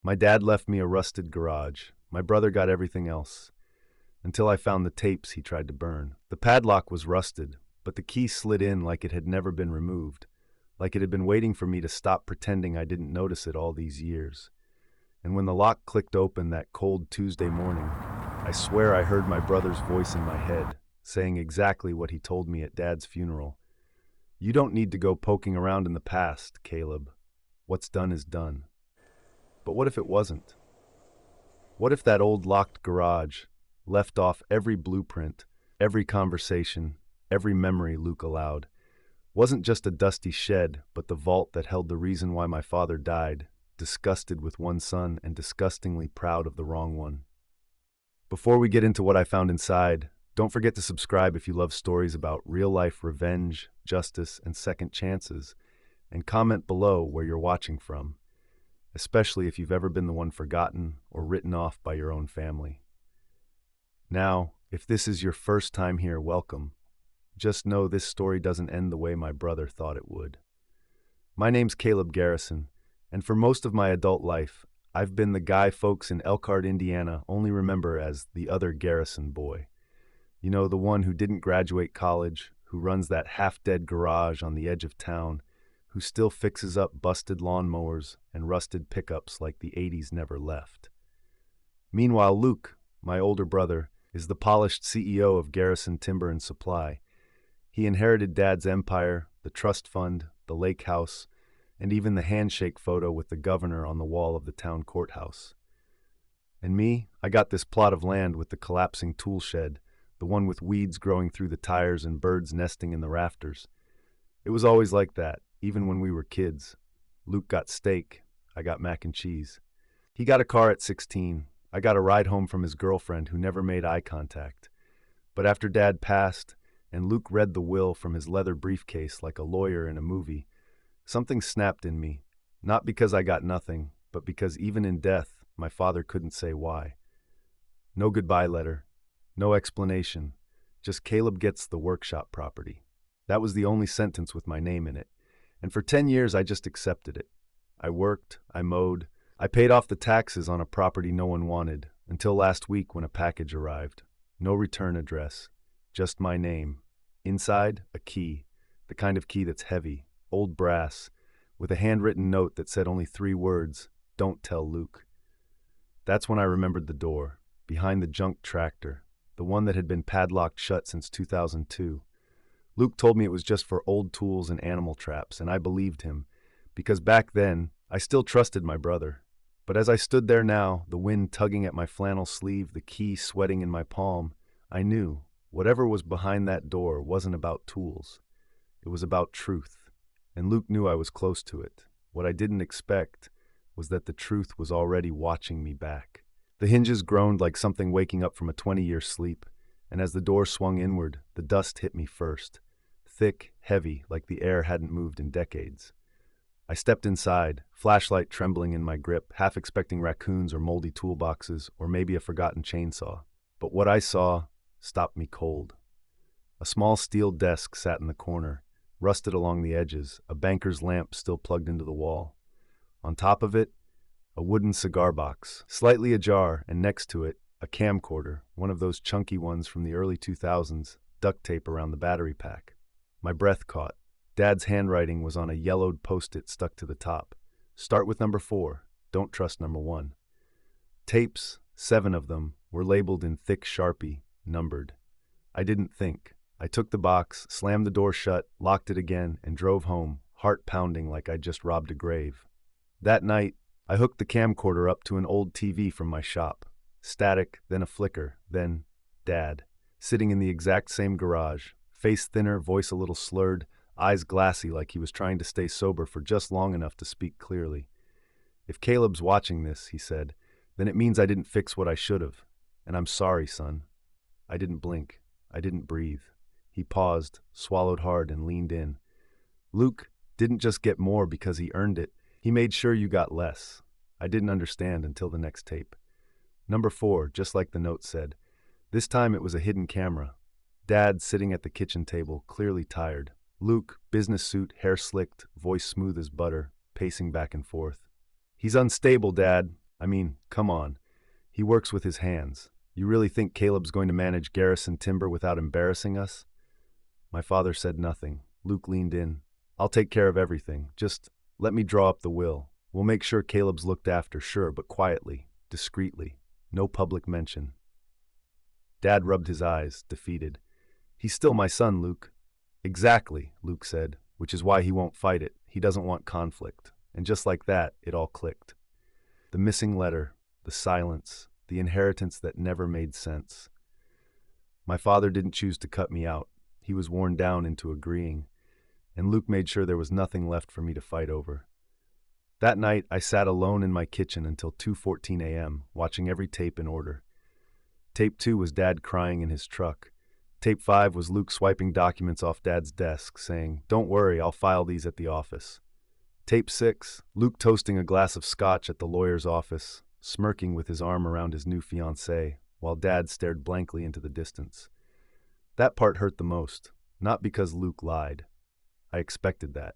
My dad left me a rusted garage. My brother got everything else, until I found the tapes he tried to burn. The padlock was rusted, but the key slid in like it had never been removed, like it had been waiting for me to stop pretending I didn't notice it all these years. And when the lock clicked open that cold Tuesday morning, I swear I heard my brother's voice in my head, saying exactly what he told me at Dad's funeral. "You don't need to go poking around in the past, Caleb. What's done is done." But what if it wasn't? What if that old locked garage left off every blueprint, every conversation, every memory Luke allowed, wasn't just a dusty shed, but the vault that held the reason why my father died, disgusted with one son and disgustingly proud of the wrong one? Before we get into what I found inside, don't forget to subscribe if you love stories about real-life revenge, justice, and second chances, and comment below where you're watching from, especially if you've ever been the one forgotten or written off by your own family. Now, if this is your first time here, welcome. Just know this story doesn't end the way my brother thought it would. My name's Caleb Garrison, and for most of my adult life, I've been the guy folks in Elkhart, Indiana only remember as the other Garrison boy. You know, the one who didn't graduate college, who runs that half-dead garage on the edge of town, who still fixes up busted lawnmowers and rusted pickups like the 80s never left. Meanwhile, Luke, my older brother, is the polished CEO of Garrison Timber and Supply. He inherited Dad's empire, the trust fund, the lake house, and even the handshake photo with the governor on the wall of the town courthouse. And me, I got this plot of land with the collapsing tool shed, the one with weeds growing through the tires and birds nesting in the rafters. It was always like that, even when we were kids. Luke got steak, I got mac and cheese. He got a car at 16. I got a ride home from his girlfriend who never made eye contact. But after Dad passed, and Luke read the will from his leather briefcase like a lawyer in a movie, something snapped in me, not because I got nothing, but because even in death, my father couldn't say why. No goodbye letter, no explanation, just Caleb gets the workshop property. That was the only sentence with my name in it, and for 10 years I just accepted it. I worked, I mowed, I paid off the taxes on a property no one wanted, until last week when a package arrived. No return address, just my name. Inside, a key, the kind of key that's heavy, old brass, with a handwritten note that said only 3 words, "Don't tell Luke." That's when I remembered the door, behind the junk tractor, the one that had been padlocked shut since 2002. Luke told me it was just for old tools and animal traps, and I believed him, because back then, I still trusted my brother. But as I stood there now, the wind tugging at my flannel sleeve, the key sweating in my palm, I knew whatever was behind that door wasn't about tools. It was about truth, and Luke knew I was close to it. What I didn't expect was that the truth was already watching me back. The hinges groaned like something waking up from a 20-year sleep, and as the door swung inward, the dust hit me first. Thick, heavy, like the air hadn't moved in decades. I stepped inside, flashlight trembling in my grip, half expecting raccoons or moldy toolboxes, or maybe a forgotten chainsaw. But what I saw stopped me cold. A small steel desk sat in the corner, rusted along the edges, a banker's lamp still plugged into the wall. On top of it, a wooden cigar box, slightly ajar, and next to it, a camcorder, one of those chunky ones from the early 2000s, duct tape around the battery pack. My breath caught. Dad's handwriting was on a yellowed post-it stuck to the top. Start with number 4. Don't trust number 1. Tapes, 7 of them, were labeled in thick Sharpie, numbered. I didn't think. I took the box, slammed the door shut, locked it again, and drove home, heart pounding like I'd just robbed a grave. That night, I hooked the camcorder up to an old TV from my shop. Static, then a flicker, then Dad, sitting in the exact same garage, face thinner, voice a little slurred, eyes glassy like he was trying to stay sober for just long enough to speak clearly. "If Caleb's watching this," he said, "then it means I didn't fix what I should have. And I'm sorry, son." I didn't blink. I didn't breathe. He paused, swallowed hard, and leaned in. "Luke didn't just get more because he earned it. He made sure you got less." I didn't understand until the next tape. Number 4, just like the note said. This time it was a hidden camera. Dad sitting at the kitchen table, clearly tired. Luke, business suit, hair slicked, voice smooth as butter, pacing back and forth. "He's unstable, Dad. I mean, come on. He works with his hands. You really think Caleb's going to manage Garrison timber without embarrassing us? My father said nothing. Luke leaned in. I'll take care of everything. Just let me draw up the will. We'll make sure Caleb's looked after, sure, but quietly, discreetly. No public mention. Dad rubbed his eyes, defeated. He's still my son, Luke. Exactly, Luke said, which is why he won't fight it. He doesn't want conflict. And just like that, it all clicked. The missing letter, the silence, the inheritance that never made sense. My father didn't choose to cut me out. He was worn down into agreeing, and Luke made sure there was nothing left for me to fight over. That night, I sat alone in my kitchen until 2:14 a.m., watching every tape in order. Tape 2 was Dad crying in his truck. Tape 5 was Luke swiping documents off Dad's desk, saying, "Don't worry, I'll file these at the office." Tape 6, Luke toasting a glass of scotch at the lawyer's office, smirking with his arm around his new fiancée, while Dad stared blankly into the distance. That part hurt the most, not because Luke lied. I expected that.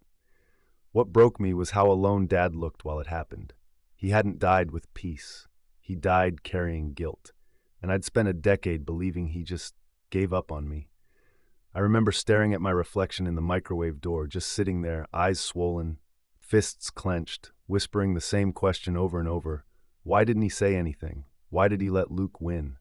What broke me was how alone Dad looked while it happened. He hadn't died with peace. He died carrying guilt, and I'd spent a decade believing he just gave up on me. I remember staring at my reflection in the microwave door, just sitting there, eyes swollen, fists clenched, whispering the same question over and over. Why didn't he say anything? Why did he let Luke win?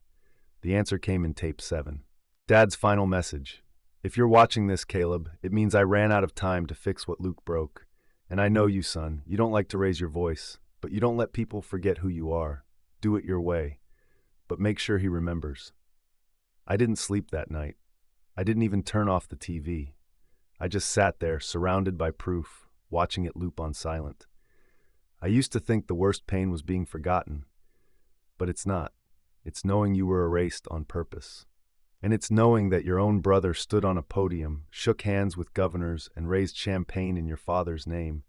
The answer came in tape 7. Dad's final message. If you're watching this, Caleb, it means I ran out of time to fix what Luke broke. And I know you, son. You don't like to raise your voice, but you don't let people forget who you are. Do it your way. But make sure he remembers. I didn't sleep that night. I didn't even turn off the TV. I just sat there, surrounded by proof, watching it loop on silent. I used to think the worst pain was being forgotten, but it's not. It's knowing you were erased on purpose. And it's knowing that your own brother stood on a podium, shook hands with governors, and raised champagne in your father's name,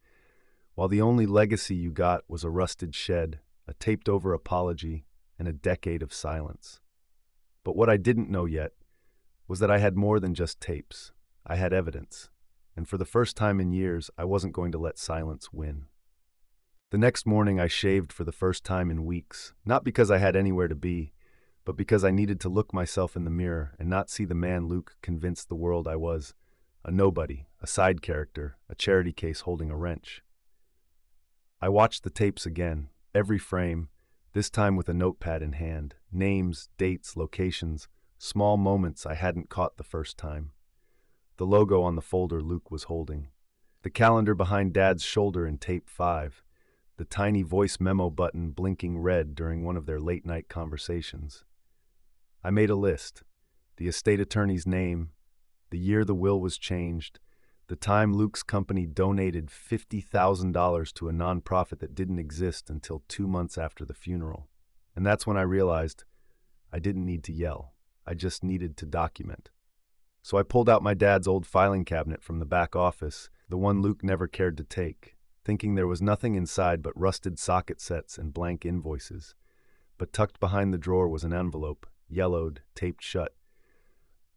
while the only legacy you got was a rusted shed, a taped-over apology, and a decade of silence. But what I didn't know yet was that I had more than just tapes. I had evidence. And for the first time in years, I wasn't going to let silence win. The next morning, I shaved for the first time in weeks, not because I had anywhere to be, but because I needed to look myself in the mirror and not see the man Luke convinced the world I was, a nobody, a side character, a charity case holding a wrench. I watched the tapes again, every frame, this time with a notepad in hand, names, dates, locations, small moments I hadn't caught the first time. The logo on the folder Luke was holding. The calendar behind Dad's shoulder in tape 5. The tiny voice memo button blinking red during one of their late-night conversations. I made a list. The estate attorney's name, the year the will was changed, the time Luke's company donated $50,000 to a nonprofit that didn't exist until 2 months after the funeral. And that's when I realized I didn't need to yell. I just needed to document. So I pulled out my dad's old filing cabinet from the back office, the one Luke never cared to take, thinking there was nothing inside but rusted socket sets and blank invoices. But tucked behind the drawer was an envelope, yellowed, taped shut.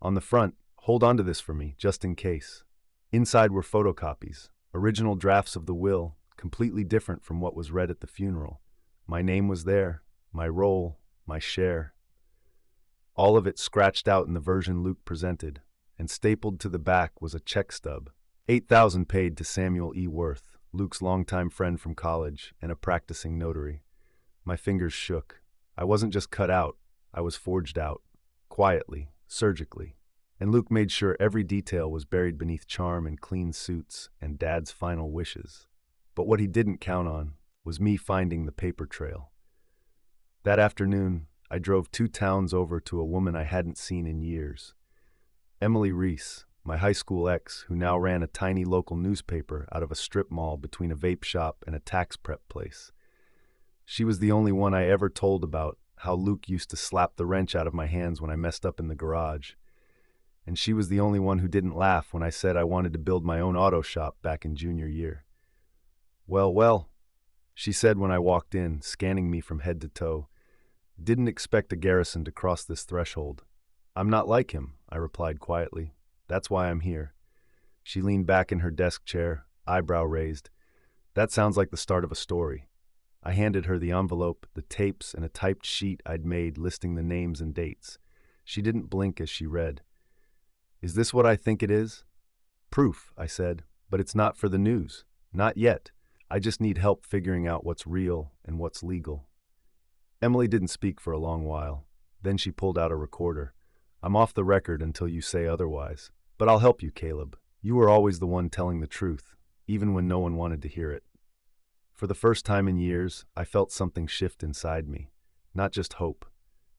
On the front, "Hold on to this for me, just in case." Inside were photocopies, original drafts of the will, completely different from what was read at the funeral. My name was there, my role, my share. All of it scratched out in the version Luke presented, and stapled to the back was a check stub. $8,000 paid to Samuel E. Worth, Luke's longtime friend from college and a practicing notary. My fingers shook. I wasn't just cut out, I was forged out, quietly, surgically. And Luke made sure every detail was buried beneath charm and clean suits and Dad's final wishes. But what he didn't count on was me finding the paper trail. That afternoon, I drove 2 towns over to a woman I hadn't seen in years. Emily Reese, my high school ex, who now ran a tiny local newspaper out of a strip mall between a vape shop and a tax prep place. She was the only one I ever told about how Luke used to slap the wrench out of my hands when I messed up in the garage. And she was the only one who didn't laugh when I said I wanted to build my own auto shop back in junior year. Well, she said when I walked in, scanning me from head to toe. Didn't expect a Garrison to cross this threshold. I'm not like him, I replied quietly. That's why I'm here. She leaned back in her desk chair, eyebrow raised. That sounds like the start of a story. I handed her the envelope, the tapes, and a typed sheet I'd made listing the names and dates. She didn't blink as she read. "Is this what I think it is?" "Proof," I said, "but it's not for the news. Not yet. I just need help figuring out what's real and what's legal." Emily didn't speak for a long while. Then she pulled out a recorder. "I'm off the record until you say otherwise. But I'll help you, Caleb. You were always the one telling the truth, even when no one wanted to hear it." For the first time in years, I felt something shift inside me. Not just hope,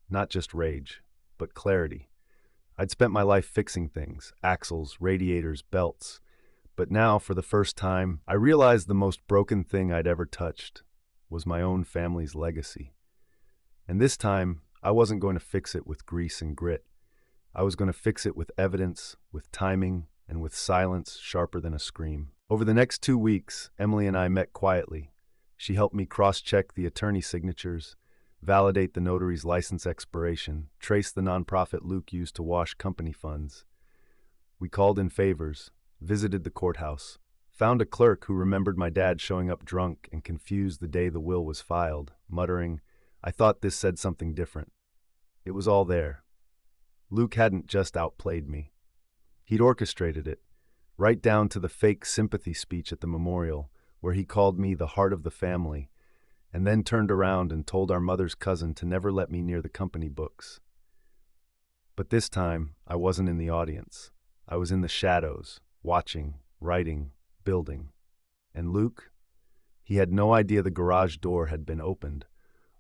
not just rage, but clarity. I'd spent my life fixing things, axles, radiators, belts. But now, for the first time, I realized the most broken thing I'd ever touched was my own family's legacy. And this time, I wasn't going to fix it with grease and grit. I was going to fix it with evidence, with timing, and with silence sharper than a scream. Over the next 2 weeks, Emily and I met quietly. She helped me cross-check the attorney signatures, validate the notary's license expiration, trace the nonprofit Luke used to wash company funds. We called in favors, visited the courthouse, found a clerk who remembered my dad showing up drunk and confused the day the will was filed, muttering, "I thought this said something different." It was all there. Luke hadn't just outplayed me. He'd orchestrated it, right down to the fake sympathy speech at the memorial, where he called me the heart of the family, and then turned around and told our mother's cousin to never let me near the company books. But this time, I wasn't in the audience. I was in the shadows, watching, writing, building. And Luke? He had no idea the garage door had been opened,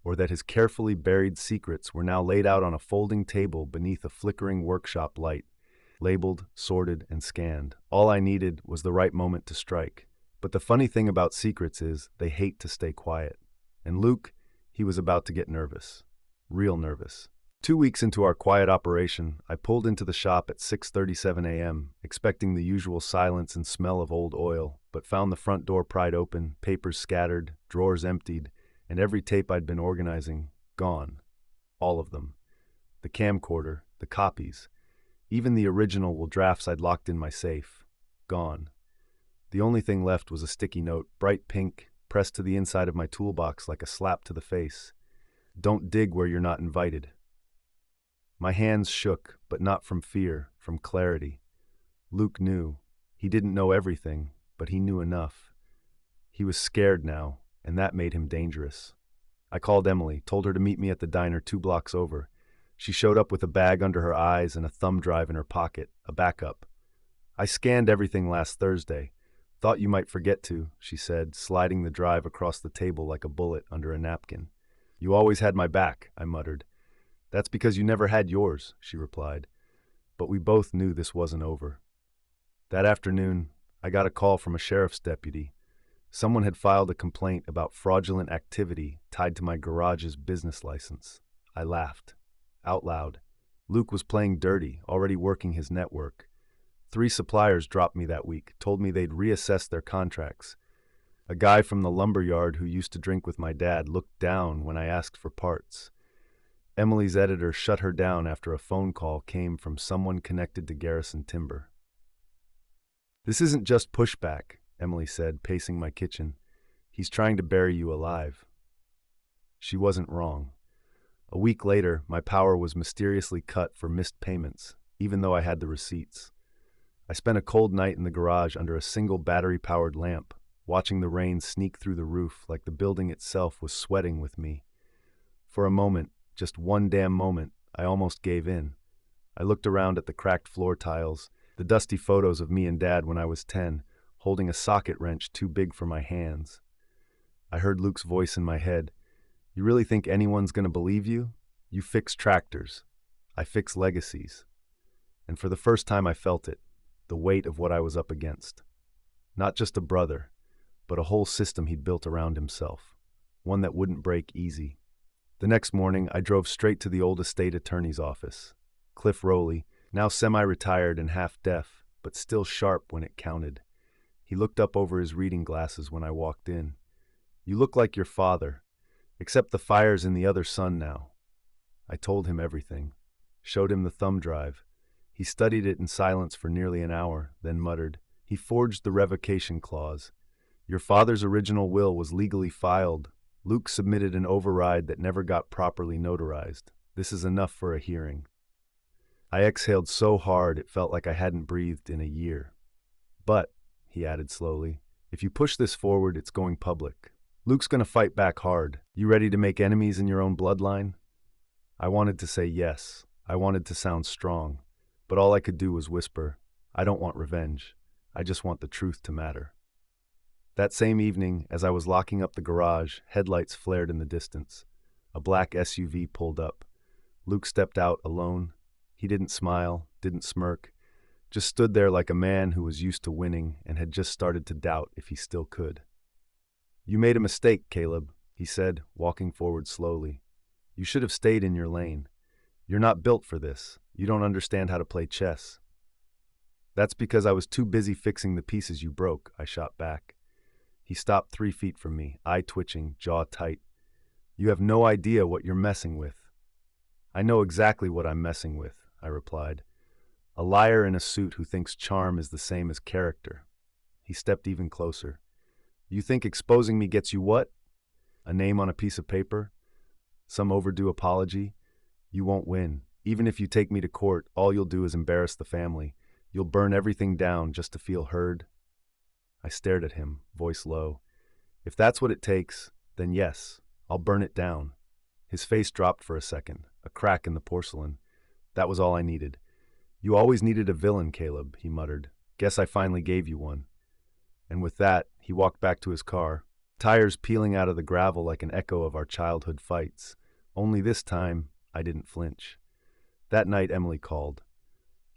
or that his carefully buried secrets were now laid out on a folding table beneath a flickering workshop light, labeled, sorted, and scanned. All I needed was the right moment to strike. But the funny thing about secrets is they hate to stay quiet. And Luke, he was about to get nervous. Real nervous. 2 weeks into our quiet operation, I pulled into the shop at 6:37 a.m., expecting the usual silence and smell of old oil, but found the front door pried open, papers scattered, drawers emptied, and every tape I'd been organizing gone. All of them. The camcorder, the copies, even the original drafts I'd locked in my safe. Gone. The only thing left was a sticky note, bright pink, pressed to the inside of my toolbox like a slap to the face. "Don't dig where you're not invited." My hands shook, but not from fear, from clarity. Luke knew. He didn't know everything, but he knew enough. He was scared now, and that made him dangerous. I called Emily, told her to meet me at the diner 2 blocks over. She showed up with a bag under her eyes and a thumb drive in her pocket, a backup. "I scanned everything last Thursday. Thought you might forget to," she said, sliding the drive across the table like a bullet under a napkin. "You always had my back," I muttered. "That's because you never had yours," she replied. But we both knew this wasn't over. That afternoon, I got a call from a sheriff's deputy. Someone had filed a complaint about fraudulent activity tied to my garage's business license. I laughed. Out loud. Luke was playing dirty, already working his network. 3 suppliers dropped me that week, told me they'd reassess their contracts. A guy from the lumber yard who used to drink with my dad looked down when I asked for parts. Emily's editor shut her down after a phone call came from someone connected to Garrison Timber. "This isn't just pushback," Emily said, pacing my kitchen. "He's trying to bury you alive." She wasn't wrong. A week later, my power was mysteriously cut for missed payments, even though I had the receipts. I spent a cold night in the garage under a single battery-powered lamp, watching the rain sneak through the roof like the building itself was sweating with me. For a moment, just one damn moment, I almost gave in. I looked around at the cracked floor tiles, the dusty photos of me and Dad when I was 10, holding a socket wrench too big for my hands. I heard Luke's voice in my head. "You really think anyone's going to believe you? You fix tractors. I fix legacies." And for the first time I felt it, the weight of what I was up against. Not just a brother, but a whole system he'd built around himself, one that wouldn't break easy. The next morning, I drove straight to the old estate attorney's office. Cliff Rowley, now semi-retired and half-deaf, but still sharp when it counted. He looked up over his reading glasses when I walked in. "You look like your father, except the fire's in the other son now." I told him everything, showed him the thumb drive. He studied it in silence for nearly an hour, then muttered, "He forged the revocation clause. Your father's original will was legally filed, Luke submitted an override that never got properly notarized. This is enough for a hearing. I exhaled so hard it felt like I hadn't breathed in a year. But, he added slowly, if you push this forward, it's going public. Luke's going to fight back hard. You ready to make enemies in your own bloodline? I wanted to say yes. I wanted to sound strong. But all I could do was whisper, I don't want revenge. I just want the truth to matter. That same evening, as I was locking up the garage, headlights flared in the distance. A black SUV pulled up. Luke stepped out alone. He didn't smile, didn't smirk, just stood there like a man who was used to winning and had just started to doubt if he still could. You made a mistake, Caleb, he said, walking forward slowly. You should have stayed in your lane. You're not built for this. You don't understand how to play chess. That's because I was too busy fixing the pieces you broke, I shot back. He stopped 3 feet from me, eye twitching, jaw tight. You have no idea what you're messing with. I know exactly what I'm messing with, I replied. A liar in a suit who thinks charm is the same as character. He stepped even closer. You think exposing me gets you what? A name on a piece of paper? Some overdue apology? You won't win. Even if you take me to court, all you'll do is embarrass the family. You'll burn everything down just to feel heard. I stared at him, voice low. If that's what it takes, then yes, I'll burn it down. His face dropped for a second, a crack in the porcelain. That was all I needed. You always needed a villain, Caleb, he muttered. Guess I finally gave you one. And with that, he walked back to his car, tires peeling out of the gravel like an echo of our childhood fights. Only this time, I didn't flinch. That night, Emily called.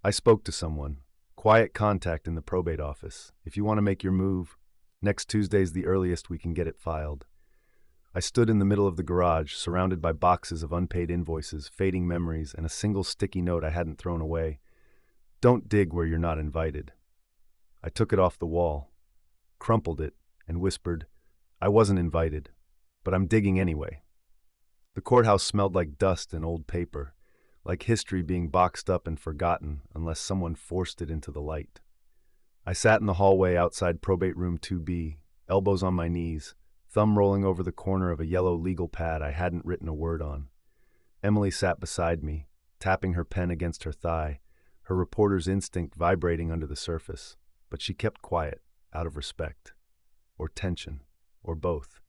I spoke to someone. Quiet contact in the probate office. If you want to make your move, next Tuesday's the earliest we can get it filed. I stood in the middle of the garage, surrounded by boxes of unpaid invoices, fading memories, and a single sticky note I hadn't thrown away. Don't dig where you're not invited. I took it off the wall, crumpled it, and whispered, I wasn't invited, but I'm digging anyway. The courthouse smelled like dust and old paper, like history being boxed up and forgotten unless someone forced it into the light. I sat in the hallway outside probate room 2B, elbows on my knees, thumb rolling over the corner of a yellow legal pad I hadn't written a word on. Emily sat beside me, tapping her pen against her thigh, her reporter's instinct vibrating under the surface, but she kept quiet, out of respect, or tension, or both.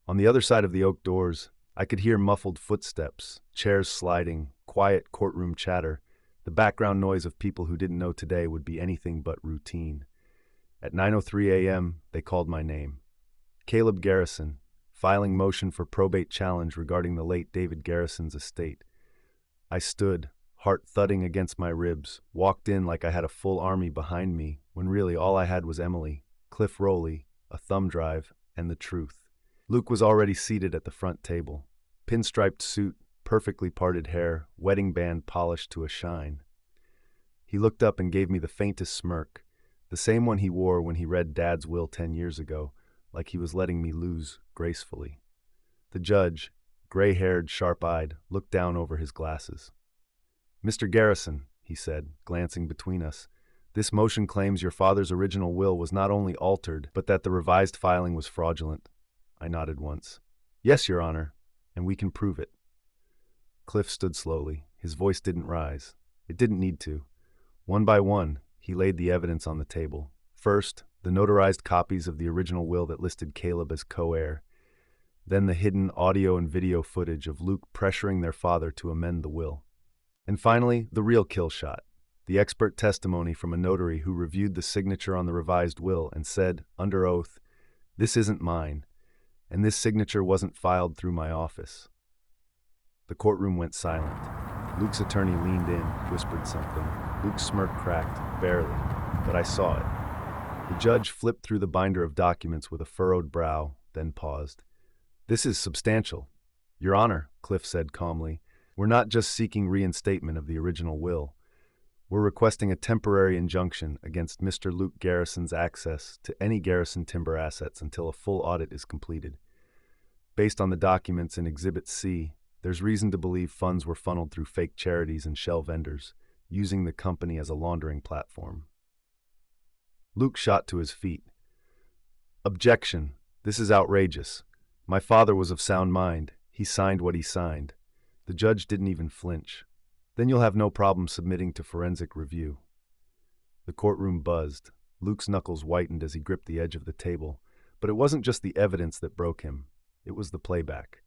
On the other side of the oak doors, I could hear muffled footsteps, chairs sliding, quiet courtroom chatter, the background noise of people who didn't know today would be anything but routine. At 9:03 a.m., they called my name. Caleb Garrison, filing motion for probate challenge regarding the late David Garrison's estate. I stood, heart thudding against my ribs, walked in like I had a full army behind me, when really all I had was Emily, Cliff Rowley, a thumb drive, and the truth. Luke was already seated at the front table. Pinstriped suit, perfectly parted hair, wedding band polished to a shine. He looked up and gave me the faintest smirk, the same one he wore when he read Dad's will 10 years ago, like he was letting me lose gracefully. The judge, gray-haired, sharp-eyed, looked down over his glasses. Mr. Garrison, he said, glancing between us, this motion claims your father's original will was not only altered, but that the revised filing was fraudulent. I nodded once. Yes, Your Honor, and we can prove it. Cliff stood slowly. His voice didn't rise. It didn't need to. One by one, he laid the evidence on the table. First, the notarized copies of the original will that listed Caleb as co-heir. Then the hidden audio and video footage of Luke pressuring their father to amend the will. And finally, the real kill shot. The expert testimony from a notary who reviewed the signature on the revised will and said, under oath, this isn't mine, and this signature wasn't filed through my office. The courtroom went silent. Luke's attorney leaned in, whispered something. Luke's smirk cracked, barely, but I saw it. The judge flipped through the binder of documents with a furrowed brow, then paused. This is substantial. Your Honor, Cliff said calmly, we're not just seeking reinstatement of the original will. We're requesting a temporary injunction against Mr. Luke Garrison's access to any Garrison timber assets until a full audit is completed. Based on the documents in Exhibit C, there's reason to believe funds were funneled through fake charities and shell vendors, using the company as a laundering platform. Luke shot to his feet. Objection. This is outrageous. My father was of sound mind. He signed what he signed. The judge didn't even flinch. Then you'll have no problem submitting to forensic review. The courtroom buzzed. Luke's knuckles whitened as he gripped the edge of the table. But it wasn't just the evidence that broke him. It was the playback.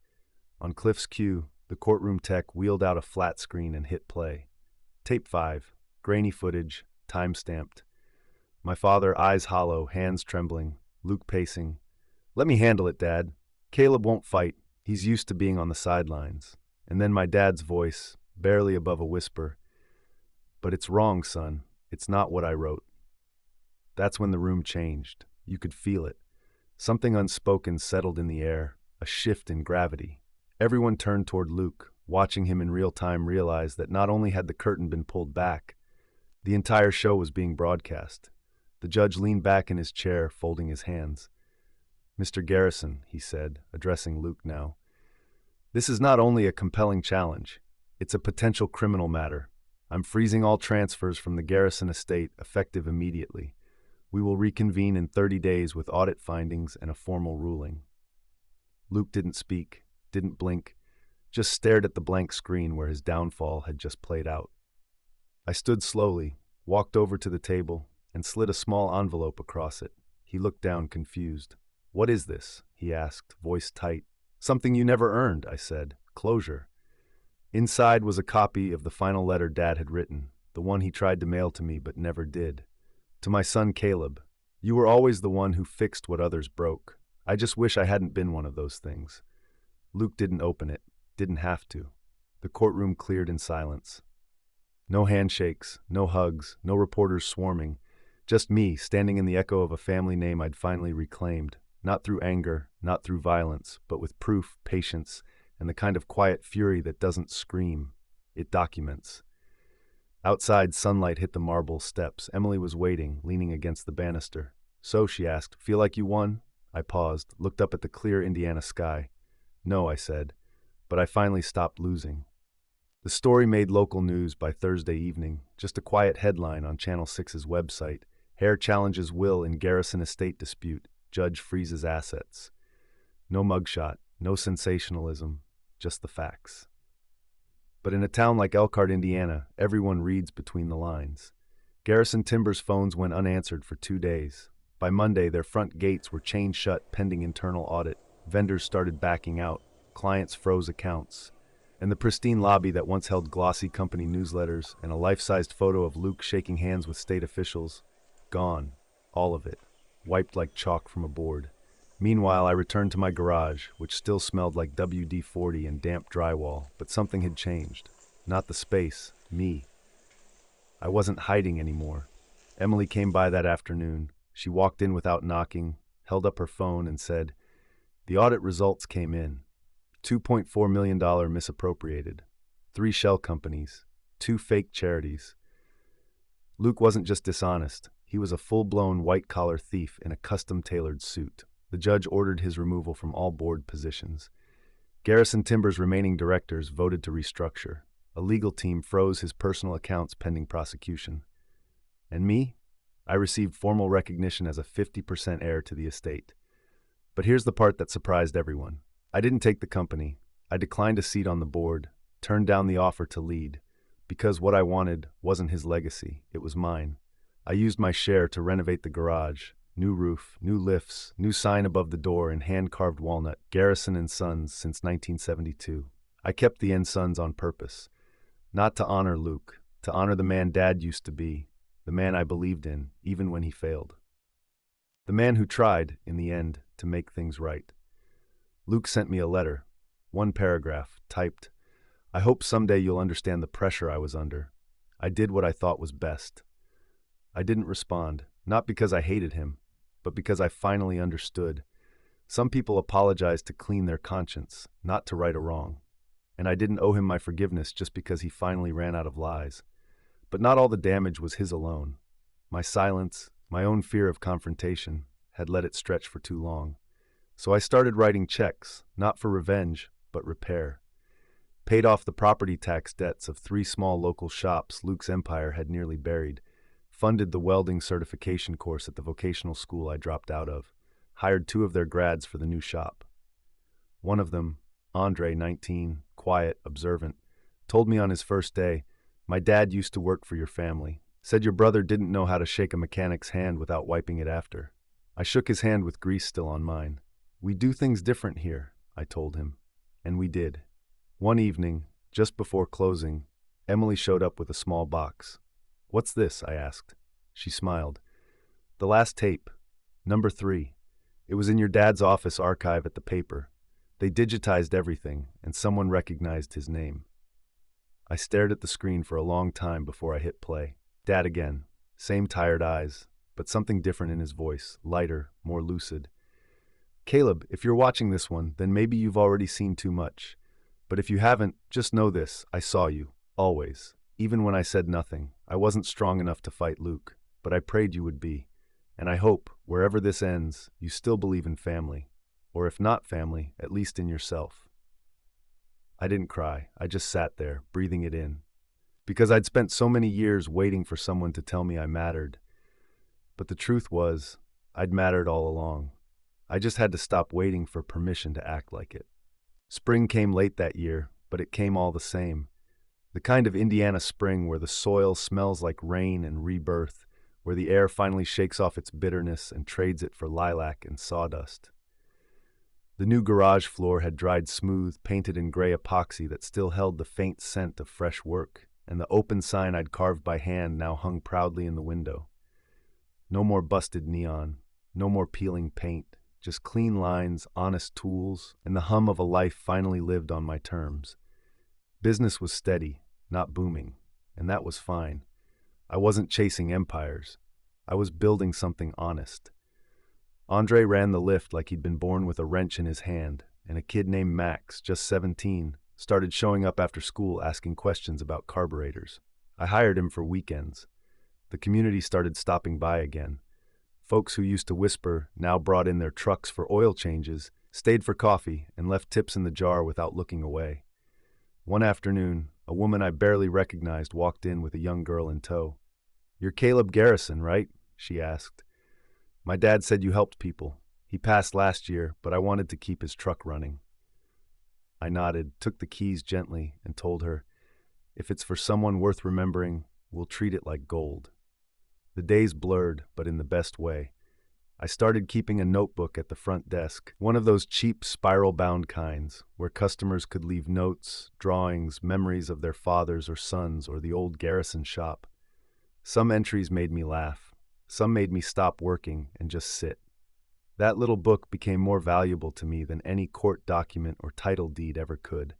On Cliff's cue, the courtroom tech wheeled out a flat screen and hit play. Tape 5, grainy footage, time-stamped. My father, eyes hollow, hands trembling, Luke pacing. "Let me handle it, Dad. Caleb won't fight. He's used to being on the sidelines." And then my dad's voice, barely above a whisper. "But it's wrong, son. It's not what I wrote." That's when the room changed. You could feel it. Something unspoken settled in the air, a shift in gravity. Everyone turned toward Luke, watching him in real time realize that not only had the curtain been pulled back, the entire show was being broadcast. The judge leaned back in his chair, folding his hands. "Mr. Garrison," he said, addressing Luke now, "this is not only a compelling challenge, it's a potential criminal matter. I'm freezing all transfers from the Garrison estate effective immediately. We will reconvene in 30 days with audit findings and a formal ruling." Luke didn't speak, didn't blink, just stared at the blank screen where his downfall had just played out. I stood slowly, walked over to the table, and slid a small envelope across it. He looked down, confused. "What is this?" he asked, voice tight. "Something you never earned," I said. "Closure." Inside was a copy of the final letter Dad had written, the one he tried to mail to me but never did. "To my son Caleb, you were always the one who fixed what others broke. I just wish I hadn't been one of those things." Luke didn't open it, didn't have to. The courtroom cleared in silence. No handshakes, no hugs, no reporters swarming. Just me, standing in the echo of a family name I'd finally reclaimed, not through anger, not through violence, but with proof, patience, and the kind of quiet fury that doesn't scream. It documents. Outside, sunlight hit the marble steps. Emily was waiting, leaning against the banister. "So," she asked, "feel like you won?" I paused, looked up at the clear Indiana sky. "No," I said, "but I finally stopped losing." The story made local news by Thursday evening, just a quiet headline on Channel 6's website. "Hair challenges will in Garrison estate dispute. Judge freezes assets." No mugshot, no sensationalism, just the facts. But in a town like Elkhart, Indiana, everyone reads between the lines. Garrison Timber's phones went unanswered for 2 days. By Monday, their front gates were chained shut pending internal audit. Vendors started backing out. Clients froze accounts. And the pristine lobby that once held glossy company newsletters and a life-sized photo of Luke shaking hands with state officials, gone. All of it. Wiped like chalk from a board. Meanwhile, I returned to my garage, which still smelled like WD-40 and damp drywall, but something had changed. Not the space, me. I wasn't hiding anymore. Emily came by that afternoon. She walked in without knocking, held up her phone and said, "The audit results came in. $2.4 million misappropriated. 3 shell companies. 2 fake charities." Luke wasn't just dishonest. He was a full-blown white-collar thief in a custom-tailored suit. The judge ordered his removal from all board positions. Garrison Timber's remaining directors voted to restructure. A legal team froze his personal accounts pending prosecution. And me? I received formal recognition as a 50% heir to the estate. But here's the part that surprised everyone. I didn't take the company. I declined a seat on the board, turned down the offer to lead, because what I wanted wasn't his legacy, it was mine. I used my share to renovate the garage. New roof, new lifts, new sign above the door in hand-carved walnut, Garrison and Sons since 1972. I kept the N Sons on purpose. Not to honor Luke, to honor the man Dad used to be, the man I believed in, even when he failed. The man who tried, in the end, to make things right. Luke sent me a letter. 1 paragraph, typed, "I hope someday you'll understand the pressure I was under. I did what I thought was best." I didn't respond, not because I hated him, but because I finally understood. Some people apologize to clean their conscience, not to right a wrong. And I didn't owe him my forgiveness just because he finally ran out of lies. But not all the damage was his alone. My silence, my own fear of confrontation, had let it stretch for too long. So I started writing checks, not for revenge, but repair. Paid off the property tax debts of 3 small local shops Luke's empire had nearly buried, funded the welding certification course at the vocational school I dropped out of, hired 2 of their grads for the new shop. One of them, Andre, 19, quiet, observant, told me on his first day, "My dad used to work for your family. Said your brother didn't know how to shake a mechanic's hand without wiping it after." I shook his hand with grease still on mine. "We do things different here," I told him. And we did. One evening, just before closing, Emily showed up with a small box. "What's this?" I asked. She smiled. "The last tape. Number 3. It was in your dad's office archive at the paper. They digitized everything, and someone recognized his name." I stared at the screen for a long time before I hit play. Dad again. Same tired eyes, but something different in his voice, lighter, more lucid. "Caleb, if you're watching this one, then maybe you've already seen too much. But if you haven't, just know this, I saw you. Always. Even when I said nothing. I wasn't strong enough to fight Luke, but I prayed you would be. And I hope, wherever this ends, you still believe in family. Or if not family, at least in yourself." I didn't cry. I just sat there, breathing it in. Because I'd spent so many years waiting for someone to tell me I mattered. But the truth was, I'd mattered all along. I just had to stop waiting for permission to act like it. Spring came late that year, but it came all the same. The kind of Indiana spring where the soil smells like rain and rebirth, where the air finally shakes off its bitterness and trades it for lilac and sawdust. The new garage floor had dried smooth, painted in gray epoxy that still held the faint scent of fresh work, and the open sign I'd carved by hand now hung proudly in the window. No more busted neon, no more peeling paint, just clean lines, honest tools, and the hum of a life finally lived on my terms. Business was steady, not booming, and that was fine. I wasn't chasing empires. I was building something honest. Andre ran the lift like he'd been born with a wrench in his hand, and a kid named Max, just 17, started showing up after school asking questions about carburetors. I hired him for weekends. The community started stopping by again. Folks who used to whisper now brought in their trucks for oil changes, stayed for coffee, and left tips in the jar without looking away. One afternoon, a woman I barely recognized walked in with a young girl in tow. "You're Caleb Garrison, right?" she asked. "My dad said you helped people. He passed last year, but I wanted to keep his truck running." I nodded, took the keys gently, and told her, "If it's for someone worth remembering, we'll treat it like gold." The days blurred, but in the best way. I started keeping a notebook at the front desk, one of those cheap spiral-bound kinds, where customers could leave notes, drawings, memories of their fathers or sons or the old Garrison shop. Some entries made me laugh. Some made me stop working and just sit. That little book became more valuable to me than any court document or title deed ever could.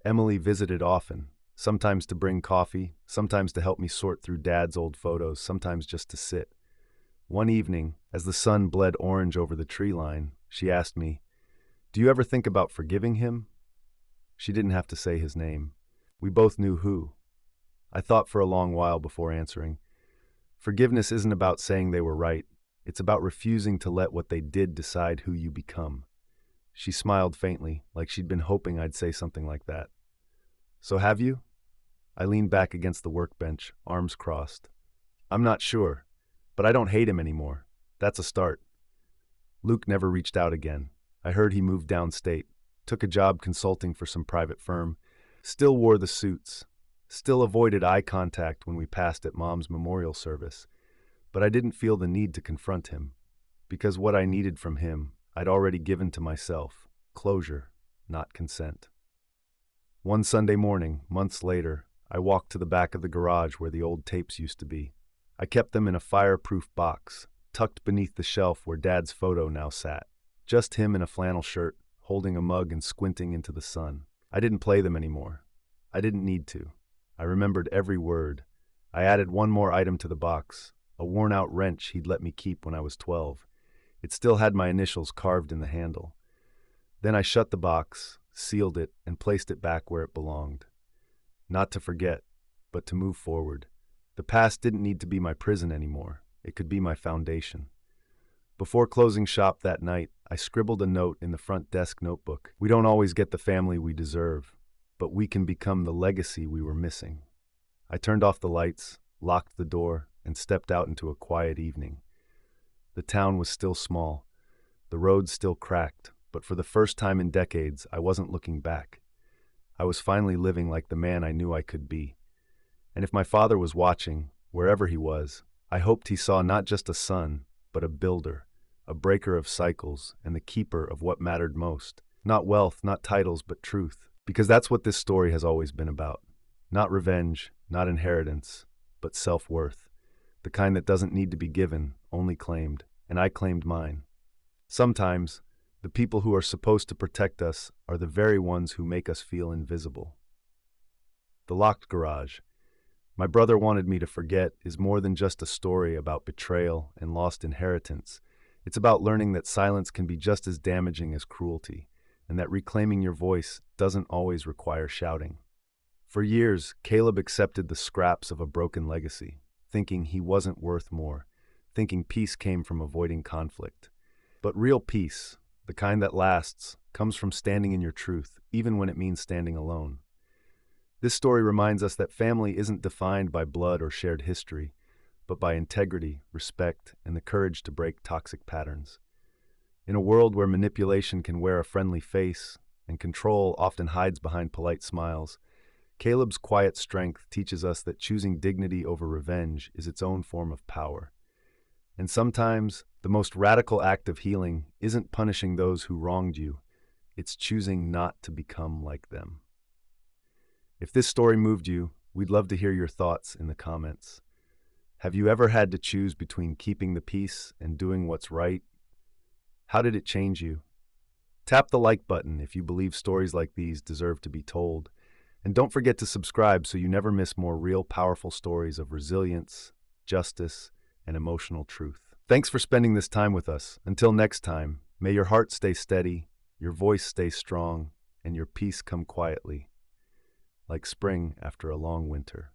Emily visited often, sometimes to bring coffee, sometimes to help me sort through Dad's old photos, sometimes just to sit. One evening, as the sun bled orange over the tree line, she asked me, "Do you ever think about forgiving him?" She didn't have to say his name. We both knew who. I thought for a long while before answering. Forgiveness isn't about saying they were right. It's about refusing to let what they did decide who you become. She smiled faintly, like she'd been hoping I'd say something like that. "So have you?" I leaned back against the workbench, arms crossed. "I'm not sure, but I don't hate him anymore. That's a start." Luke never reached out again. I heard he moved downstate, took a job consulting for some private firm, still wore the suits, still avoided eye contact when we passed at Mom's memorial service. But I didn't feel the need to confront him, because what I needed from him, I'd already given to myself: closure, not consent. One Sunday morning, months later, I walked to the back of the garage where the old tapes used to be. I kept them in a fireproof box, tucked beneath the shelf where Dad's photo now sat. Just him in a flannel shirt, holding a mug and squinting into the sun. I didn't play them anymore. I didn't need to. I remembered every word. I added one more item to the box, a worn-out wrench he'd let me keep when I was 12. It still had my initials carved in the handle. Then I shut the box, sealed it, and placed it back where it belonged. Not to forget, but to move forward. The past didn't need to be my prison anymore. It could be my foundation. Before closing shop that night, I scribbled a note in the front desk notebook. We don't always get the family we deserve, but we can become the legacy we were missing. I turned off the lights, locked the door, and stepped out into a quiet evening. The town was still small, the roads still cracked, but for the first time in decades, I wasn't looking back. I was finally living like the man I knew I could be. And if my father was watching, wherever he was, I hoped he saw not just a son, but a builder, a breaker of cycles, and the keeper of what mattered most. Not wealth, not titles, but truth. Because that's what this story has always been about. Not revenge, not inheritance, but self-worth. The kind that doesn't need to be given, only claimed. And I claimed mine. Sometimes, the people who are supposed to protect us are the very ones who make us feel invisible. The locked garage. My brother wanted me to forget is more than just a story about betrayal and lost inheritance. It's about learning that silence can be just as damaging as cruelty, and that reclaiming your voice doesn't always require shouting. For years, Caleb accepted the scraps of a broken legacy, thinking he wasn't worth more, thinking peace came from avoiding conflict. But real peace, the kind that lasts, comes from standing in your truth, even when it means standing alone. This story reminds us that family isn't defined by blood or shared history, but by integrity, respect, and the courage to break toxic patterns. In a world where manipulation can wear a friendly face and control often hides behind polite smiles, Caleb's quiet strength teaches us that choosing dignity over revenge is its own form of power. And sometimes, the most radical act of healing isn't punishing those who wronged you, it's choosing not to become like them. If this story moved you, we'd love to hear your thoughts in the comments. Have you ever had to choose between keeping the peace and doing what's right? How did it change you? Tap the like button if you believe stories like these deserve to be told. And don't forget to subscribe so you never miss more real, powerful stories of resilience, justice, and emotional truth. Thanks for spending this time with us. Until next time, may your heart stay steady, your voice stay strong, and your peace come quietly, like spring after a long winter.